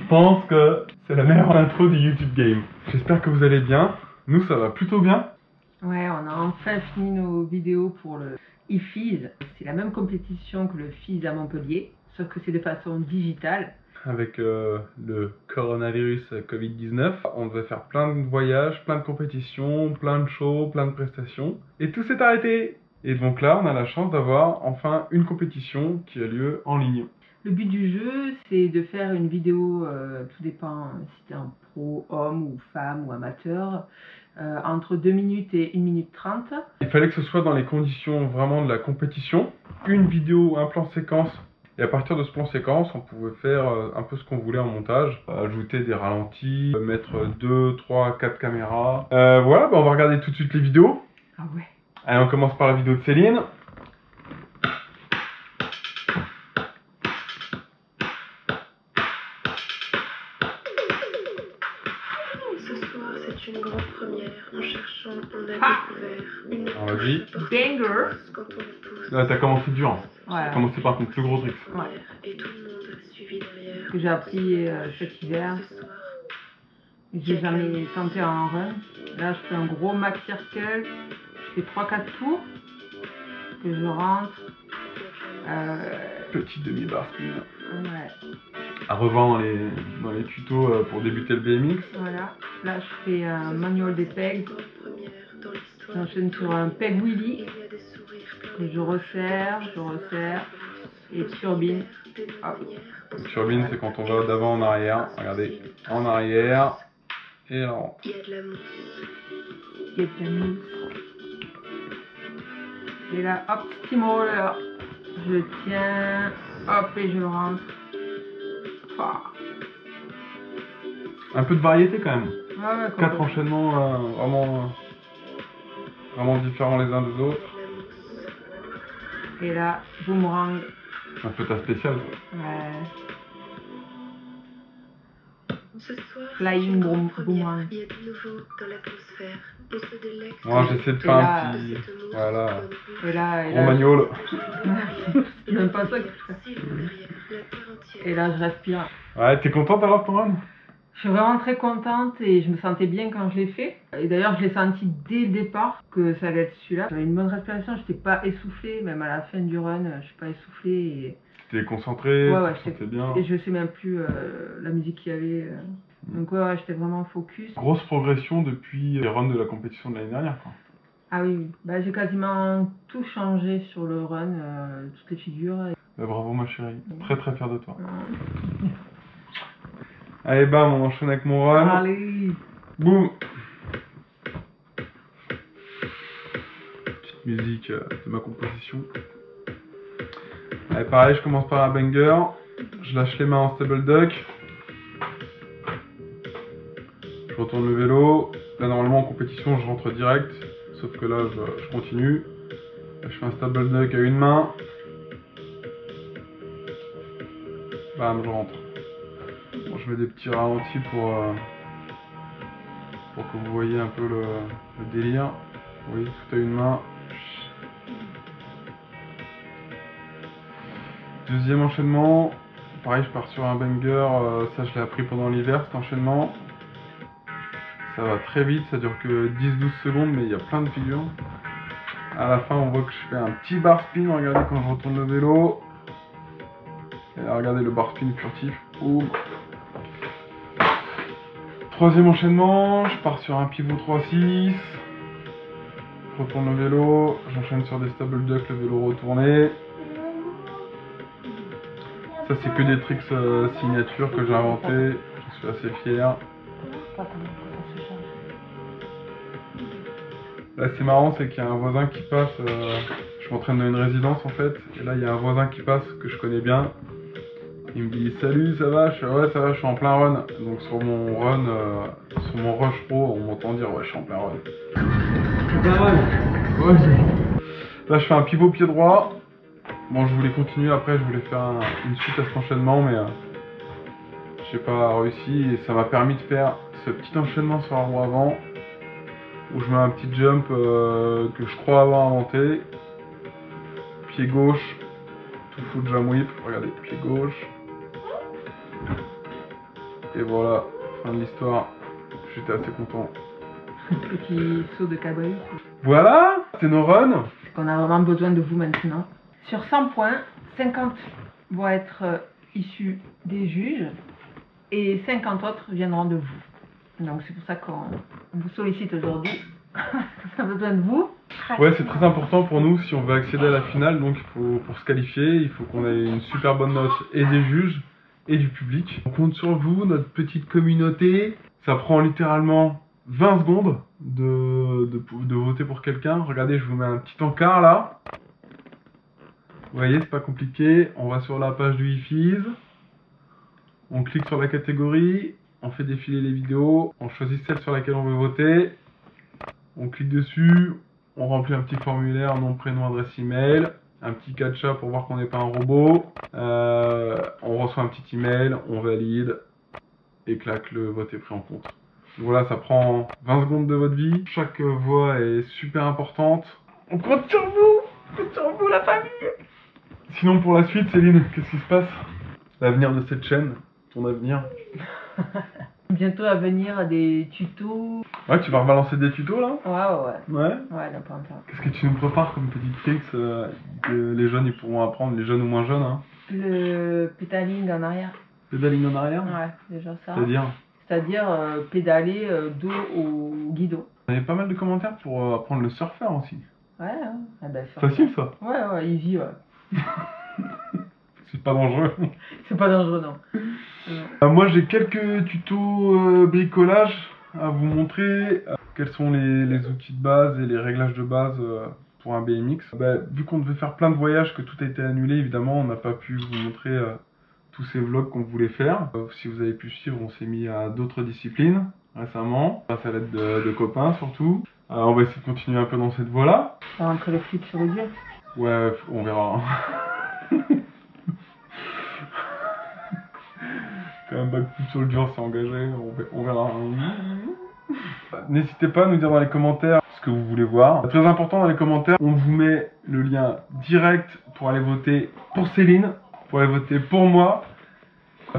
pense que c'est la meilleure intro du YouTube Game. J'espère que vous allez bien. Nous, ça va plutôt bien. Ouais, on a enfin fini nos vidéos pour le eFIS. C'est la même compétition que le FIS à Montpellier, sauf que c'est de façon digitale. Avec le coronavirus Covid-19, on devait faire plein de voyages, plein de compétitions, plein de shows, plein de prestations. Et tout s'est arrêté. Et donc là, on a la chance d'avoir enfin une compétition qui a lieu en ligne. Le but du jeu, c'est de faire une vidéo, tout dépend si t'es un pro, homme ou femme ou amateur, entre 2 minutes et 1 minute 30. Il fallait que ce soit dans les conditions vraiment de la compétition. Une vidéo, un plan séquence. Et à partir de ce plan séquence, on pouvait faire un peu ce qu'on voulait en montage. Ajouter des ralentis, mettre 2, 3, 4 caméras. Voilà, on va regarder tout de suite les vidéos. Ah ouais. Allez, on commence par la vidéo de Céline. Ce soir, c'est une grande première. En cherchant, on a découvert une Alors, vas-y. Banger. quand on le pousse. Là, t'as commencé dur. Hein. Voilà. T'as commencé par ton plus gros truc. Ouais. Et tout le monde a suivi derrière. Que j'ai appris cet hiver. Ce soir, J'ai jamais tenté un run. Là, je fais un gros max circle. Je fais 3-4 tours. Que je rentre. Petit demi-bar spin. Ouais. À revoir dans les tutos pour débuter le BMX. Voilà. Là, je fais un manual des pegs. grande première dans l'histoire. J'enchaîne sur un peg Il wheelie. y a des sourires plein Que de je resserre, et turbine. Hop. Turbine, c'est quand on va d'avant en arrière. Regardez, en arrière et en. Il y a de l'amour. Il y a de la mousse. Et là, hop, steamroller. Je tiens, hop, et je rentre. Pouah. Un peu de variété quand même. Ouais, ouais, 4 complètement. enchaînements vraiment différents les uns des autres. Et là, boomerang. Un peu ta spéciale. Ouais. Ce soir, Flying c'est une grande boom- première. boomerang. Il y a du nouveau dans l'atmosphère. On se délecte. Moi, j'essaie de Et faire là, un petit. Voilà. Et là, Gros manual. c'est même pas ça que je fais. Et là, je respire. Ouais, t'es contente alors de ton run? Je suis vraiment très contente et je me sentais bien quand je l'ai fait. Et d'ailleurs, je l'ai senti dès le départ que ça allait être celui-là. J'avais une bonne respiration, je n'étais pas essoufflée, même à la fin du run, je suis pas essoufflée. T'es concentré, Ouais, tu te sentais bien. Et je sais même plus la musique qu'il y avait. Donc ouais, j'étais vraiment focus. Grosse progression depuis les runs de la compétition de l'année dernière, quoi. Ah oui, oui. Bah, j'ai quasiment tout changé sur le run, toutes les figures. Bah, bravo ma chérie, très très fier de toi. Ouais. Allez bam, on enchaîne avec mon run. Allez. Boum. Petite musique de ma composition. Allez pareil, je commence par un banger. Je lâche les mains en stable duck. Je retourne le vélo. Là normalement en compétition je rentre direct. Sauf que là je continue. Là, je fais un stable duck à une main. Bam, je rentre. Bon, je mets des petits ralentis pour que vous voyez un peu le délire. Oui, tout à une main. Deuxième enchaînement. Pareil, je pars sur un banger. Ça, je l'ai appris pendant l'hiver, cet enchaînement. Ça va très vite, ça dure que 10-12 secondes, mais il y a plein de figures. À la fin, on voit que je fais un petit bar spin. Regardez quand je retourne le vélo. Et là, regardez le bar spin furtif. Boum. Troisième enchaînement, je pars sur un pivot 3-6. Je retourne le vélo. J'enchaîne sur des stable duck, le vélo retourné. Ça, c'est que des tricks signature que j'ai inventé. Je suis assez fier. Là, c'est marrant, c'est qu'il y a un voisin qui passe. Je m'entraîne dans une résidence en fait. Et là, il y a un voisin qui passe que je connais bien. Il me dit salut, ça va? Je fais ouais, ça va, je suis en plein run. Donc sur mon run, sur mon rush pro, on m'entend dire ouais, je suis en plein run. Ouais, là, je fais un pivot pied droit. Bon, je voulais continuer après, je voulais faire une suite à cet enchaînement, mais j'ai pas réussi. Et ça m'a permis de faire ce petit enchaînement sur la roue avant, où je mets un petit jump que je crois avoir inventé. Pied gauche, tout full jam whip. Regardez, pied gauche. Et voilà, fin de l'histoire. J'étais assez content. Petit saut de cabri. Voilà, c'est nos runs. On a vraiment besoin de vous maintenant. Sur 100 points, 50 vont être issus des juges et 50 autres viendront de vous. Donc c'est pour ça qu'on vous sollicite aujourd'hui. On a besoin de vous. Ouais, c'est très important pour nous si on veut accéder à la finale. Donc pour se qualifier, il faut qu'on ait une super bonne note et des juges et du public. On compte sur vous, notre petite communauté. Ça prend littéralement 20 secondes de voter pour quelqu'un. Regardez, je vous mets un petit encart là. Vous voyez, c'est pas compliqué. On va sur la page du IFIS. On clique sur la catégorie. On fait défiler les vidéos. On choisit celle sur laquelle on veut voter. On clique dessus. On remplit un petit formulaire, nom, prénom, adresse email. Un petit captcha pour voir qu'on n'est pas un robot. On reçoit un petit email. On valide. Et clac, le vote est pris en compte. Voilà, ça prend 20 secondes de votre vie. Chaque voix est super importante. On compte sur vous! On compte sur vous, la famille! Sinon, pour la suite, Céline, qu'est-ce qui se passe? L'avenir de cette chaîne, ton avenir? Bientôt à venir des tutos. Ouais, tu vas rebalancer des tutos là? Ouais. Ouais? Ouais, là, pas encore. Qu'est-ce que tu nous prépares comme petits tricks que les jeunes ils pourront apprendre, les jeunes ou moins jeunes, hein? Le pédaling en arrière. Pédaling en arrière? Ouais, déjà ça. C'est-à-dire pédaler dos au guidon. Il y avait pas mal de commentaires pour apprendre le surfeur aussi. Ouais, ah ben, Facile ça? Ouais, easy, ouais. C'est pas dangereux. C'est pas dangereux, non. Moi j'ai quelques tutos bricolage à vous montrer. Quels sont les outils de base et les réglages de base pour un BMX. Vu qu'on devait faire plein de voyages, que tout a été annulé, évidemment, on n'a pas pu vous montrer tous ces vlogs qu'on voulait faire. Si vous avez pu suivre, on s'est mis à d'autres disciplines récemment, grâce à l'aide de copains surtout. On va essayer de continuer un peu dans cette voie-là. Entre le flip sur le dur. Ouais, on verra. Quand un backflip sur le dur, c'est engagé, on verra. N'hésitez pas à nous dire dans les commentaires ce que vous voulez voir. Très important dans les commentaires, on vous met le lien direct pour aller voter pour Céline, pour aller voter pour moi.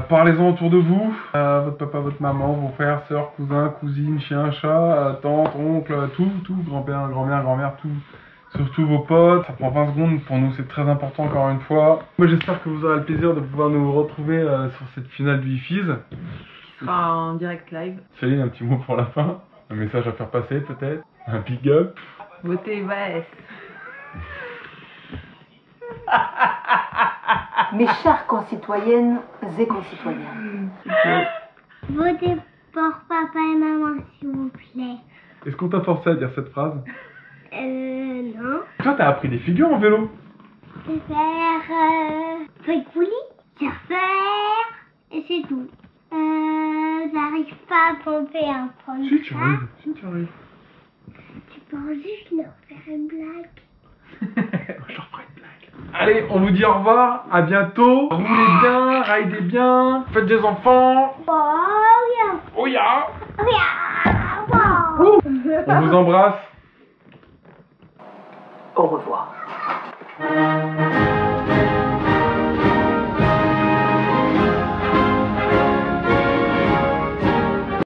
Parlez-en autour de vous, votre papa, votre maman, vos frères, sœurs, cousins, cousines, chiens, chats, tantes, oncles, tout, grand-père, grand-mère, tout. Surtout vos potes, ça prend 20 secondes, pour nous c'est très important encore une fois. Moi j'espère que vous aurez le plaisir de pouvoir nous retrouver sur cette finale du IFIS. Qui sera en direct live. Céline, un petit mot pour la fin, un message à faire passer peut-être, un big up. Votez VAS. Mes chères concitoyennes et concitoyens. Votez pour papa et maman, s'il vous plaît. Est-ce qu'on t'a forcé à dire cette phrase? Non. Toi, t'as appris des figures en vélo? Je vais faire fake-poulie, surfeur, et c'est tout. J'arrive pas à pomper un point. Si, tu arrives. Tu penses juste leur faire une blague? Je leur ferai une blague. Allez, on vous dit au revoir, à bientôt. Roulez bien, ridez bien, faites des enfants. Oh yeah. On vous embrasse. Au revoir.